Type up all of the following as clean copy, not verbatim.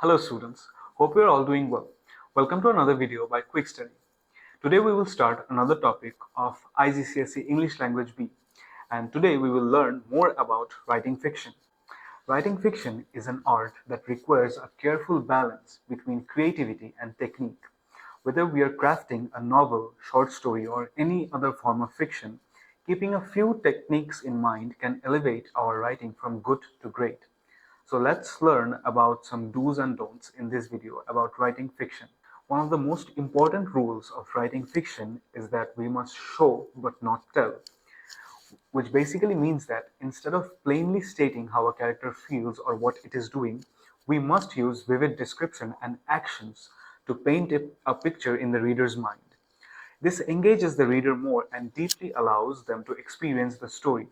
Hello students, hope you are all doing well. Welcome to another video by QuickStudy. Today we will start another topic of IGCSE English Language B, and today we will learn more about writing fiction. Writing fiction is an art that requires a careful balance between creativity and technique. Whether we are crafting a novel, short story, or any other form of fiction, keeping a few techniques in mind can elevate our writing from good to great. So let's learn about some do's and don'ts in this video about writing fiction. One of the most important rules of writing fiction is that we must show but not tell, which basically means that instead of plainly stating how a character feels or what it is doing, we must use vivid description and actions to paint a picture in the reader's mind. This engages the reader more and deeply allows them to experience the story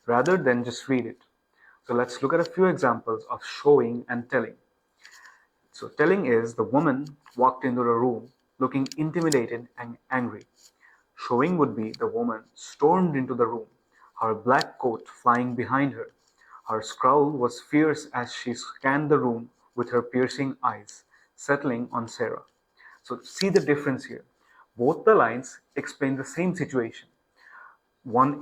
rather than just read it. So let's look at a few examples of showing and telling. So telling is the woman walked into the room looking intimidated and angry. Showing would be the woman stormed into the room, her black coat flying behind her. Her scowl was fierce as she scanned the room with her piercing eyes, settling on Sarah. So see the difference here. Both the lines explain the same situation. One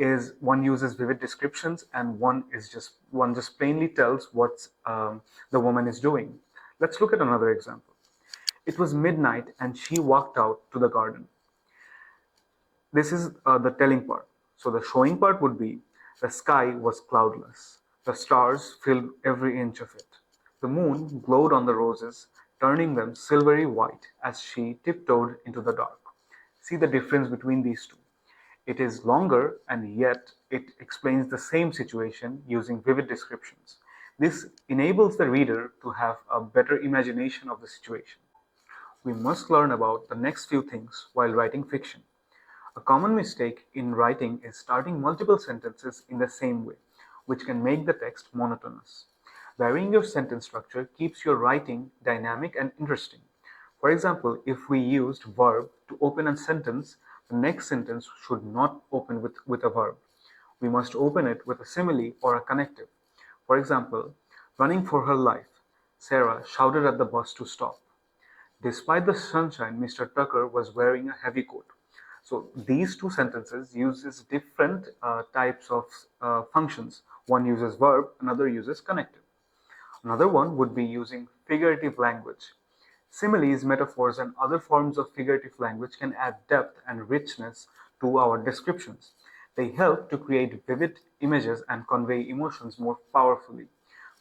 uses vivid descriptions and one just plainly tells what the woman is doing. Let's look at another example. It was midnight and she walked out to the garden. This is the telling part. So the showing part would be the sky was cloudless. The stars filled every inch of it. The moon glowed on the roses, turning them silvery white as she tiptoed into the dark. See the difference between these two. It is longer and yet it explains the same situation using vivid descriptions. This enables the reader to have a better imagination of the situation. We must learn about the next few things while writing fiction. A common mistake in writing is starting multiple sentences in the same way, which can make the text monotonous. Varying your sentence structure keeps your writing dynamic and interesting. For example, if we used verb to open a sentence, the next sentence should not open with a verb. We must open it with a simile or a connective. For example, running for her life, Sarah shouted at the bus to stop. Despite the sunshine, Mr. Tucker was wearing a heavy coat. So these two sentences uses different types of functions. One uses verb, another uses connective. Another one would be using figurative language. Similes, metaphors, and other forms of figurative language can add depth and richness to our descriptions. They help to create vivid images and convey emotions more powerfully.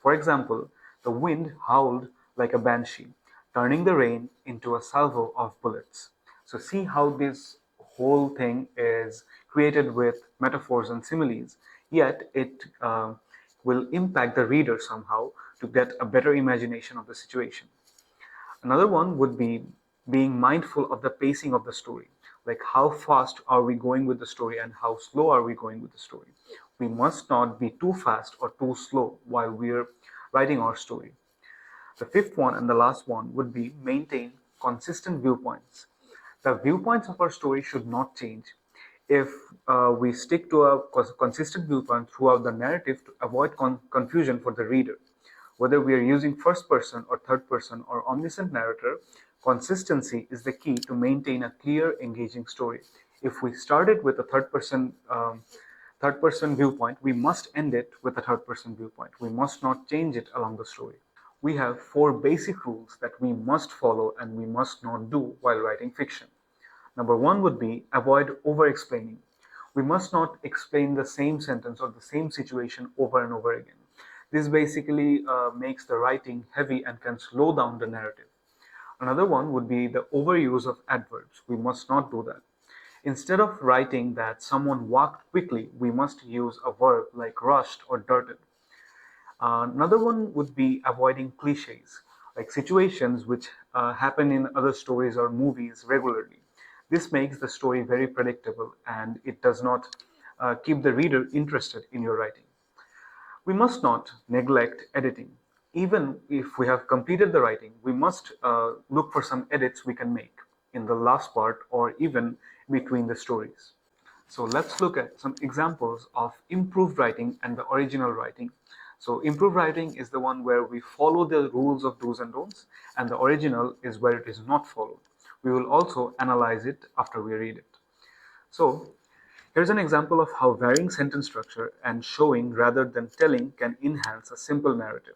For example, the wind howled like a banshee, turning the rain into a salvo of bullets. So see how this whole thing is created with metaphors and similes, yet it will impact the reader somehow to get a better imagination of the situation. Another one would be being mindful of the pacing of the story. Like how fast are we going with the story and how slow are we going with the story. We must not be too fast or too slow while we're writing our story. The fifth one and the last one would be maintain consistent viewpoints. The viewpoints of our story should not change. If we stick to a consistent viewpoint throughout the narrative to avoid confusion for the reader, whether we are using first person or third person or omniscient narrator, consistency is the key to maintain a clear, engaging story. If we started with a third person viewpoint, we must end it with a third person viewpoint. We must not change it along the story. We have four basic rules that we must follow and we must not do while writing fiction. Number one would be avoid over explaining. We must not explain the same sentence or the same situation over and over again. This basically makes the writing heavy and can slow down the narrative. Another one would be the overuse of adverbs. We must not do that. Instead of writing that someone walked quickly, we must use a verb like rushed or darted. Another one would be avoiding cliches, like situations which happen in other stories or movies regularly. This makes the story very predictable and it does not keep the reader interested in your writing. We must not neglect editing. Even if we have completed the writing, we must look for some edits we can make in the last part or even between the stories. So let's look at some examples of improved writing and the original writing. So improved writing is the one where we follow the rules of do's and don'ts, and the original is where it is not followed. We will also analyze it after we read it. So here's an example of how varying sentence structure and showing rather than telling can enhance a simple narrative.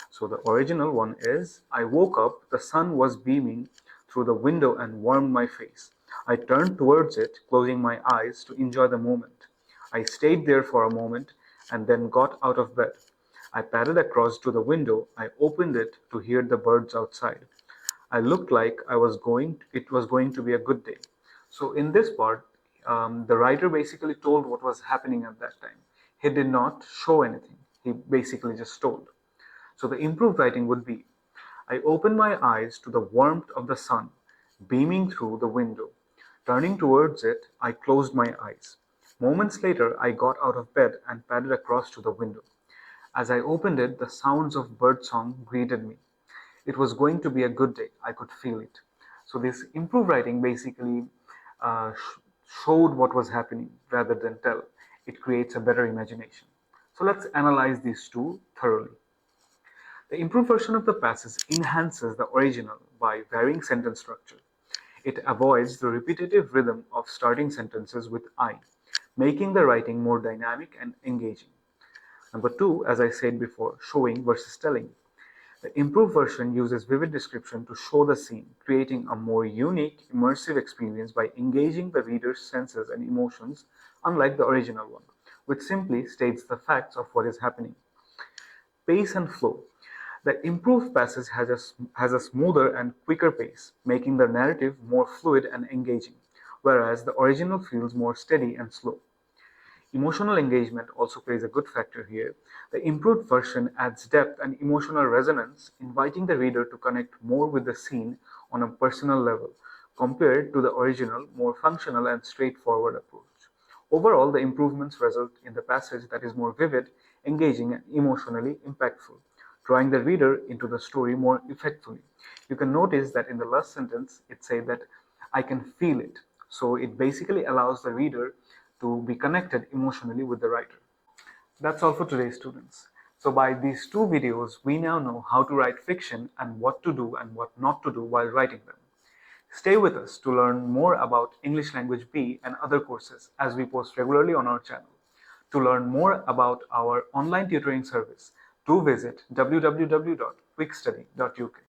So the original one is, I woke up, the sun was beaming through the window and warmed my face. I turned towards it, closing my eyes to enjoy the moment. I stayed there for a moment and then got out of bed. I padded across to the window. I opened it to hear the birds outside. I looked like it was going to be a good day. So in this part, the writer basically told what was happening at that time. He did not show anything. He basically just told. So the improved writing would be, I opened my eyes to the warmth of the sun beaming through the window. Turning towards it, I closed my eyes. Moments later, I got out of bed and padded across to the window. As I opened it, the sounds of birdsong greeted me. It was going to be a good day. I could feel it. So this improved writing basically showed what was happening rather than tell. It creates a better imagination. So let's analyze these two thoroughly. The improved version of the passage enhances the original by varying sentence structure. It avoids the repetitive rhythm of starting sentences with I, making the writing more dynamic and engaging. Number two, as I said before, showing versus telling. The improved version uses vivid description to show the scene, creating a more unique, immersive experience by engaging the reader's senses and emotions, unlike the original one, which simply states the facts of what is happening. Pace and flow. The improved passage has a smoother and quicker pace, making the narrative more fluid and engaging, whereas the original feels more steady and slow. Emotional engagement also plays a good factor here. The improved version adds depth and emotional resonance, inviting the reader to connect more with the scene on a personal level, compared to the original, more functional and straightforward approach. Overall, the improvements result in the passage that is more vivid, engaging, and emotionally impactful, drawing the reader into the story more effectively. You can notice that in the last sentence, it said that I can feel it. So it basically allows the reader to be connected emotionally with the writer. That's all for today, students. So by these two videos, we now know how to write fiction and what to do and what not to do while writing them. Stay with us to learn more about English Language B and other courses as we post regularly on our channel. To learn more about our online tutoring service, do visit www.quickstudy.uk.